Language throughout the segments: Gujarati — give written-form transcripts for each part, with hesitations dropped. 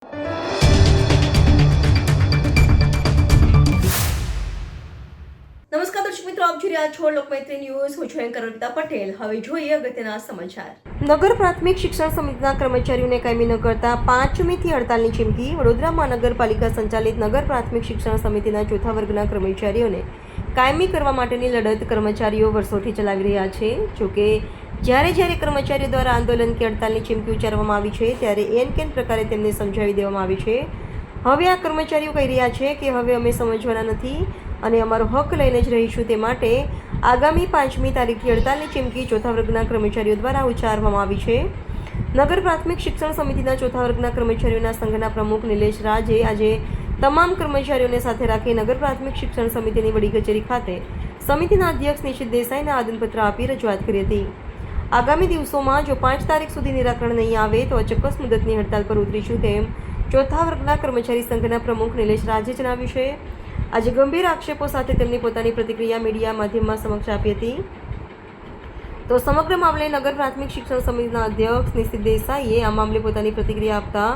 નમસ્કાર દર્શક મિત્રો, આપ જોઈ રહ્યા છો લોકમૈત્રી ન્યૂઝ. હું છું એન્કર અર્પિતા પટેલ. હવે જોઈએ અગત્યના સમાચાર. નગર પ્રાથમિક શિક્ષણ સમિતિના કર્મચારીઓને કાયમી ન કરતા 5મીથી હડતાલની ચીમકી. વડોદરા મહાનગરપાલિકા સંચાલિત નગર પ્રાથમિક શિક્ષણ સમિતિના ચોથા વર્ગના કર્મચારીઓને કાયમી કરવા માટેની લડત કર્મચારીઓ વર્ષોથી ચલાવી રહ્યા છે. જોકે જ્યારે કર્મચારીઓ દ્વારા આંદોલન કે હડતાલની ચીમકી ઉચ્ચારવામાં આવી છે, ત્યારે એન પ્રકારે તેમને સમજાવી દેવામાં આવી છે. હવે આ કર્મચારીઓ કહી રહ્યા છે કે હવે અમે સમજવાના નથી અને અમારો હક લઈને જ રહીશું. તે માટે આગામી 5મી તારીખથી હડતાલની ચીમકી ચોથા વર્ગના કર્મચારીઓ દ્વારા ઉચ્ચારવામાં આવી છે. નગર પ્રાથમિક શિક્ષણ સમિતિના ચોથા વર્ગના કર્મચારીઓના સંઘના પ્રમુખ નિલેશ રાજે આજે તમામ કર્મચારીઓને સાથે રાખી નગર પ્રાથમિક શિક્ષણ સમિતિની વડી કચેરી ખાતે સમિતિના અધ્યક્ષ નિશિત દેસાઈને આવેદનપત્ર આપી રજૂઆત કરી હતી. આગામી દિવસોમાં જો 5 તારીખ સુધી નિરાકરણ નહીં આવે તો અચોક્કસ મુદતની હડતાલ પર ઉતરીશું, તેમ ચોથા વર્ગના કર્મચારી સંઘના પ્રમુખ નિલેશ રાજે જણાવ્યું છે. આજે ગંભીર આક્ષેપો સાથે તેમની પોતાની પ્રતિક્રિયા મીડિયા માધ્યમમાં સમક્ષ આપી હતી. તો સમગ્ર મામલે નગર પ્રાથમિક શિક્ષણ સમિતિના અધ્યક્ષ નિશિત દેસાઈએ આ મામલે પોતાની પ્રતિક્રિયા આપતા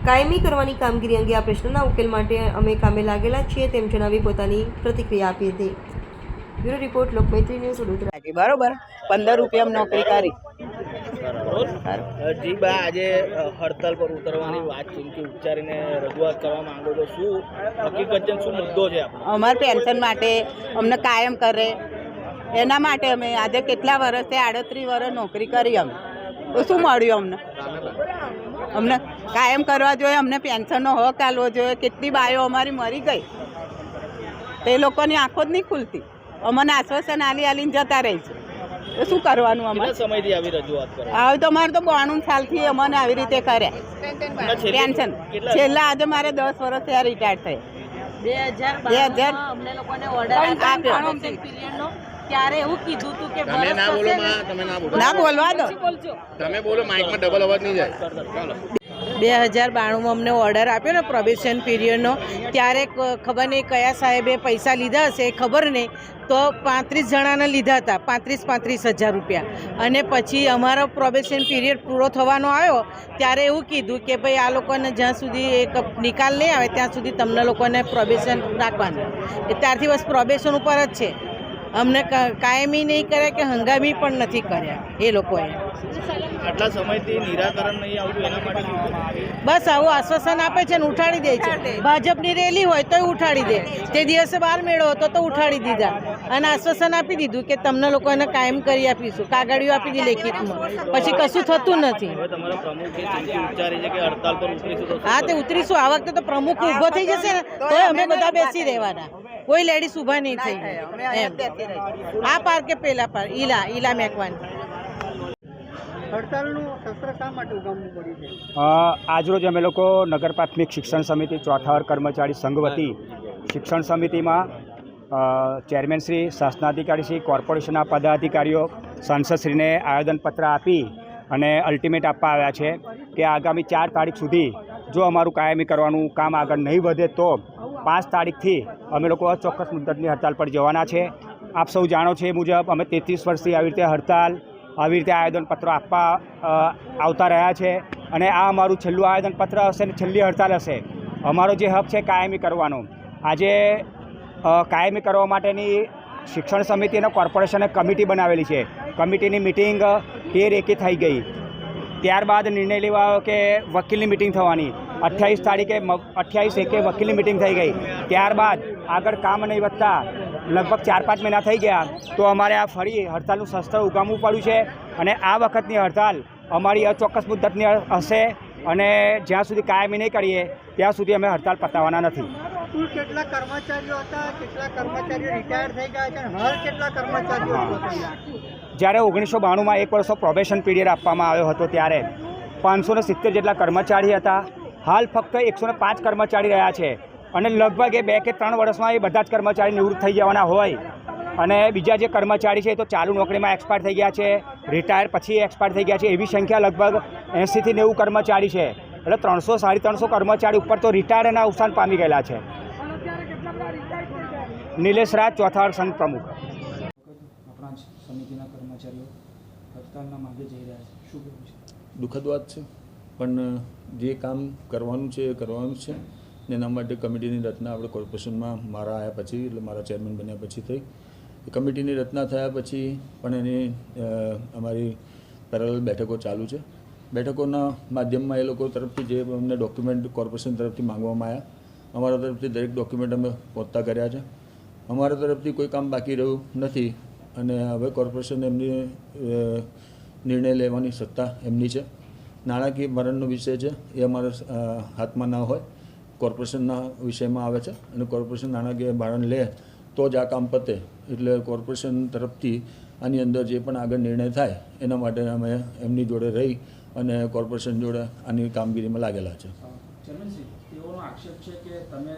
કાયમી કરવાની કામગીરી અંગે આ પ્રશ્નના ઉકેલ માટે અમે કામે લાગેલા છીએ તેમ જણાવી પોતાની પ્રતિક્રિયા આપી હતી. Bureau report, Lokmaitri news, Vadodara. બરોબર, 15 રૂપિયામાં નોકરી કરી. જી બા, આજે હડતાલ પર ઉતરવાની વાત ચીમકી ઉચ્ચારીને રજૂઆત કરવા માંગો છો. શું હકીકત છે, શું મુદ્દો છે? અમારે પેન્શન માટે અમને કાયમ કરે એના માટે અમે આજે કેટલા વર્ષથી 38 વર્ષ નોકરી કરી. અમે તો શું મળ્યું? અમને કાયમ કરવા જોઈએ, અમને પેન્શનનો હક આલવો જોઈએ. કેટલી બાયો અમારી મરી ગઈ, તે લોકોની આંખો જ નહીં ખુલતી. અમને આશ્વાસન આલીને જતા રહી છે. તો શું કરવાનું? અમારે સમયથી આવી રજૂઆત કરે હવે તો અમારે તો 92 સાલથી અમને આવી રીતે કર્યા પેન્શન. છેલ્લા આજે મારે 10 વર્ષ થયા રિટાયર થઈ. 2000 અમને લોકોને ઓર્ડર આપ્યો ત્યારે એવું કીધું હતું કે ના બોલવા દો. તમે બોલો, માઇકમાં ડબલ અવાજ નહીં જાય. 2092માં અમને ઓર્ડર આપ્યો ને પ્રોબેશન પીરિયડનો, ત્યારે ખબર નહીં કયા સાહેબે પૈસા લીધા હશે, ખબર નહીં. તો 35 જણાને લીધા હતા, 35,000 રૂપિયા. અને પછી અમારો પ્રોબેશન પીરિયડ પૂરો થવાનો આવ્યો ત્યારે એવું કીધું કે ભાઈ આ લોકોને જ્યાં સુધી એક નિકાલ નહીં આવે ત્યાં સુધી તમને લોકોને પ્રોબેશન રાખવાનું. ત્યારથી બસ પ્રોબેશન ઉપર જ છે. અમને કાયમી નહીં કર્યા કે હંગામી પણ નથી કર્યા એ લોકોએ. આટલા સમયથી નિરાકરણ નહીં આવતું, એના માટે બસ આવું આશ્વાસન આપે છે ને ઉઠાડી દે છે. ભાજપની રેલી હોય તોય ઉઠાડી દે. તે દિવસે 12 મેળો હતો તો ઉઠાડી દીધા અને આશ્વાસન આપી દીધું કે તમને લોકોને કાયમ કરી આપીશું. કાગળિયો આપી દી લેખિતમાં, પછી કશું થતું નથી. તમારા પ્રમુખે ચીમકી ઉચ્ચારી છે કે હડતાલ પર ઉતરીશું. હા, તે ઉતરીશું. આ વખતે તો પ્રમુખ ઊભો થઈ જશે ને તો અમે બધા બેસી રહેવાના. કોઈ લેડીઝ ઊભા નહીં થઈ એમ. આ પાર કે પેલા પાર ઈલા મેકવાની. આજરોજ અમે લોકો નગર પ્રાથમિક શિક્ષણ સમિતિ ચોથા વર્ગ કર્મચારી સંઘ વતી શિક્ષણ સમિતિમાં ચેરમેન શ્રી, શાસનાધિકારી શ્રી, કોર્પોરેશનના પદાધિકારીઓ, સાંસદશ્રીને આવેદનપત્ર આપી અને અલ્ટિમેટ આપવા આવ્યા છે કે આગામી 4 તારીખ સુધી જો અમારું કાયમી કરવાનું કામ આગળ નહીં વધે તો 5 તારીખથી અમે લોકો ચોક્કસ મુદ્દતની હડતાલ પર જવાના છે. આપ સૌ જાણો છો એ મુજબ અમે 33 વર્ષથી આવી રીતે હડતાલ, આવી રીતે આવેદનપત્રો આપવા આવતા રહ્યા છે અને આ અમારું છેલ્લું આવેદનપત્ર હશે ને છેલ્લી હડતાલ હશે. અમારો જે હક છે કાયમી કરવાનો, આજે કાયમી કરવા માટેની શિક્ષણ સમિતિ અને કોર્પોરેશને કમિટી બનાવેલી છે. કમિટીની મિટિંગ 13/1 થઈ ગઈ. ત્યારબાદ નિર્ણય લેવાયો કે વકીલની મિટિંગ થવાની. 28/1 વકીલની મિટિંગ થઈ ગઈ. ત્યારબાદ આગળ કામ નહીં વધતા લગભગ 4-5 મહિના થઈ ગયા તો અમારે આ ફરી હડતાલનું શસ્ત્ર ઉગામવું પડ્યું છે. અને આ વખતની હડતાલ અમારી અચોક્કસ મુદ્દતની હશે અને જ્યાં સુધી કાયમી નહીં કરીએ ત્યાં સુધી અમે હડતાલ પતાવવાના નથી. કેટલા કર્મચારીઓ હતા, કેટલા કર્મચારીઓ રિટાયર થઈ ગયા છે, હાલ કેટલા કર્મચારીઓ? જ્યારે 1992માં 1 વર્ષનો પ્રોબેશન પીરિયડ આપવામાં આવ્યો હતો ત્યારે 570 જેટલા કર્મચારી હતા. હાલ ફક્ત 105 કર્મચારી રહ્યા છે અને લગભગ 2 કે 3 વર્ષમાં એ બધા જ કર્મચારી નિવૃત્ત થઈ જવાના હોય. અને બીજા જે કર્મચારી છે એ તો ચાલુ નોકરીમાં એક્સપાયર થઈ ગયા છે, રિટાયર પછી એક્સપાયર થઈ ગયા છે. એવી સંખ્યા લગભગ 80 થી 90 કર્મચારી છે. એટલે 300-350 કર્મચારી ઉપર તો રિટાયર અને અવસાન પામી ગયેલા છે. નિલેશ રાજ, ચોથા વર્ગ સંઘ પ્રમુખ. આપણા સમિતિના કર્મચારીઓ હડતાલના માર્ગે જઈ રહ્યા છે, શું કહેવું છે? દુઃખદ વાત છે. પણ જે કામ કરવાનું છે એ કરવાનું છે ને એના માટે કમિટીની રચના આપણે કોર્પોરેશનમાં મારા આવ્યા પછી એટલે મારા ચેરમેન બન્યા પછી થઈ. એ કમિટીની રચના થયા પછી પણ એની અમારી પેરેલલ બેઠકો ચાલુ છે. બેઠકોના માધ્યમમાં એ લોકો તરફથી જે અમને ડોક્યુમેન્ટ કોર્પોરેશન તરફથી માંગવામાં આવ્યા, અમારા તરફથી દરેક ડોક્યુમેન્ટ અમે પહોંચતા કર્યા છે. અમારા તરફથી કોઈ કામ બાકી રહ્યું નથી અને હવે કોર્પોરેશન એમની નિર્ણય લેવાની સત્તા એમની છે. નાણાકીય ભરણનો વિષય છે એ અમારા હાથમાં ના હોય, કોર્પોરેશનના વિષયમાં આવે છે અને કોર્પોરેશન નાણાકીય ભારણ લે તો જ આ કામ પતે. એટલે કોર્પોરેશન તરફથી આની અંદર જે પણ આગળ નિર્ણય થાય એના માટે અમે એમની જોડે રહી અને કોર્પોરેશન જોડે આની કામગીરીમાં લાગેલા છે. ચેરમેનશ્રી, તેઓનો આક્ષેપ છે કે તમે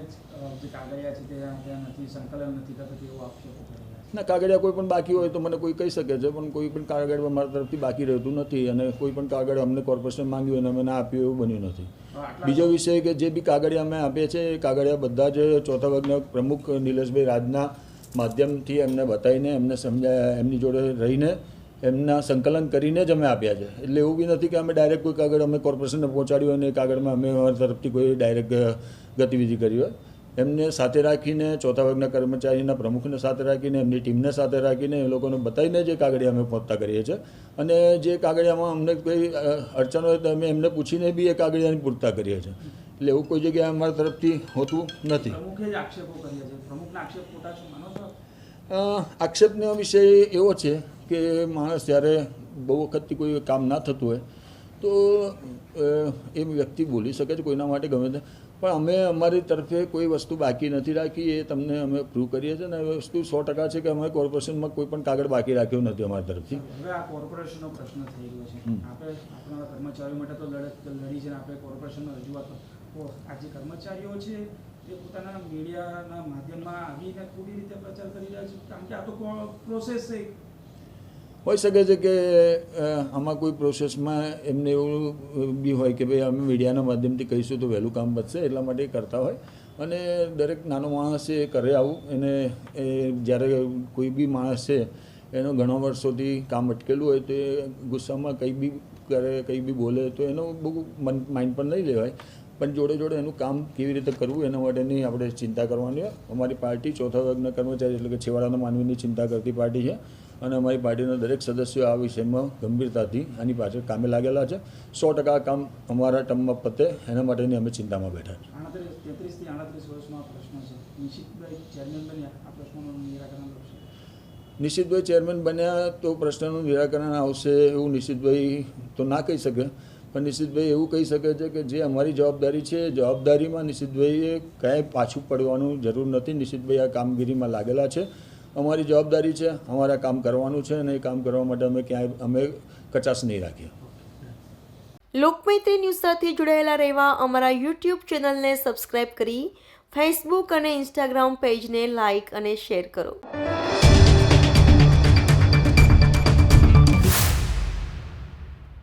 જે કાગળિયા છે ત્યાં નથી, સંકલન નથી કરતા, તેવો આક્ષેપો કરી રહ્યા છે. ના, કાગળિયા કોઈ પણ બાકી હોય તો મને કોઈ કહી શકે છે, પણ કોઈ પણ કાગળ અમારા તરફથી બાકી રહેતું નથી અને કોઈ પણ કાગળ અમને કોર્પોરેશન માંગ્યું અને અમે ના આપ્યું એવું બન્યું નથી. બીજો વિષય કે જે બી કાગળિયા અમે આપીએ છીએ એ કાગળિયા બધા જ ચોથા વર્ગના પ્રમુખ નિલેશભાઈ રાજના માધ્યમથી એમને બતાવીને એમને સમજાયા, એમની જોડે રહીને એમના સંકલન કરીને જ અમે આપ્યા છે. એટલે એવું બી નથી કે અમે ડાયરેક્ટ કોઈ કાગળ અમે કોર્પોરેશનને પહોંચાડ્યું અને એ કાગળમાં અમે અમારા તરફથી કોઈ ડાયરેક્ટ ગતિવિધિ કરી હોય. એમને સાથે રાખીને ચોથા વર્ગના કર્મચારીના પ્રમુખને સાથે રાખીને એમની ટીમને સાથે રાખીને એ લોકોને બતાવીને જે કાગળિયા અમે પહોંચતા કરીએ છીએ અને જે કાગળિયામાં અમને કોઈ અડચણ હોય તો અમે એમને પૂછીને બી એ કાગળિયાની પૂરતા કરીએ છીએ. એટલે એવું કોઈ જગ્યાએ અમારા તરફથી હોતું નથી. પ્રમુખે જ આક્ષેપો કર્યા છે. પ્રમુખના આક્ષેપ ખોટા છે માનો છો? આક્ષેપનો વિષય એવો છે કે માણસ જ્યારે બહુ વખતથી કોઈ કામ ના થતું હોય તો એ વ્યક્તિ બોલી શકે છે કોઈના માટે ગમે તે, પણ અમે અમારી તરફે કોઈ વસ્તુ બાકી નથી રાખી. એ તમને અમે પ્રૂવ કરીએ છીએ અને એ વસ્તુ 100% છે કે અમે કોર્પોરેશનમાં કોઈ પણ કાગળ બાકી રાખ્યો નથી અમારી તરફથી. હવે આ કોર્પોરેશનનો પ્રશ્ન થઈ ગયો છે. આપણે આપણા કર્મચારીઓ માટે તો લડત લડી છે ને આપણે કોર્પોરેશનમાં રજૂઆત તો આ જે કર્મચારીઓ છે એ પોતાના મીડિયાના માધ્યમમાં આવીને ખોટી રીતે પ્રચાર કરી રહ્યા છે, કારણ કે આ તો પ્રોસેસ છે. હોઈ શકે છે કે આમાં કોઈ પ્રોસેસમાં એમને એવું બી હોય કે ભાઈ અમે મીડિયાના માધ્યમથી કહીશું તો વહેલું કામ બચશે, એટલા માટે એ કરતા હોય. અને દરેક નાનો માણસ એ કરે આવું. એને જ્યારે કોઈ બી માણસ છે એનો ઘણા વર્ષોથી કામ અટકેલું હોય તો એ ગુસ્સામાં કંઈ બી કરે, કંઈ બી બોલે તો એનો બહુ માઇન્ડ પર નહીં લેવાય. પણ જોડે જોડે એનું કામ કેવી રીતે કરવું એના માટેની આપણે ચિંતા કરવાની હોય. અમારી પાર્ટી ચોથા વર્ગના કર્મચારી એટલે કે છેવાડાના માનવીની ચિંતા કરતી પાર્ટી છે અને અમારી પાર્ટીના દરેક સદસ્યો આ વિષયમાં ગંભીરતાથી આની પાછળ કામે લાગેલા છે. 100% આ કામ અમારા ટર્મમાં પતે એના માટેની અમે ચિંતામાં બેઠા છીએ. 33 થી 38 વર્ષનો આ પ્રશ્ન છે. નિશિતભાઈ ચેરમેન બન્યા, આ પ્રશ્નોનું નિરાકરણ આવશે? નિશિતભાઈ ચેરમેન બન્યા તો પ્રશ્નનું નિરાકરણ આવશે એવું નિશિતભાઈ તો ના કહી શકે, પણ નિશિતભાઈ એવું કહી શકે છે કે જે અમારી જવાબદારી છે એ જવાબદારીમાં નિશિતભાઈએ કાંઈ પાછું પડવાનું જરૂર નથી. નિશિતભાઈ આ કામગીરીમાં લાગેલા છે. અમારી જવાબદારી છે, અમારા કામ કરવાનું છે અને એ કામ કરવા માટે અમે કચાશ નહીં રાખીએ. લોકમૈત્રી ન્યૂઝ સાથે જોડાયેલા રહેવા અમારા યુટ્યુબ ચેનલને સબસ્ક્રાઇબ કરી ફેસબુક અને ઇન્સ્ટાગ્રામ પેજને લાઇક અને શેર કરો.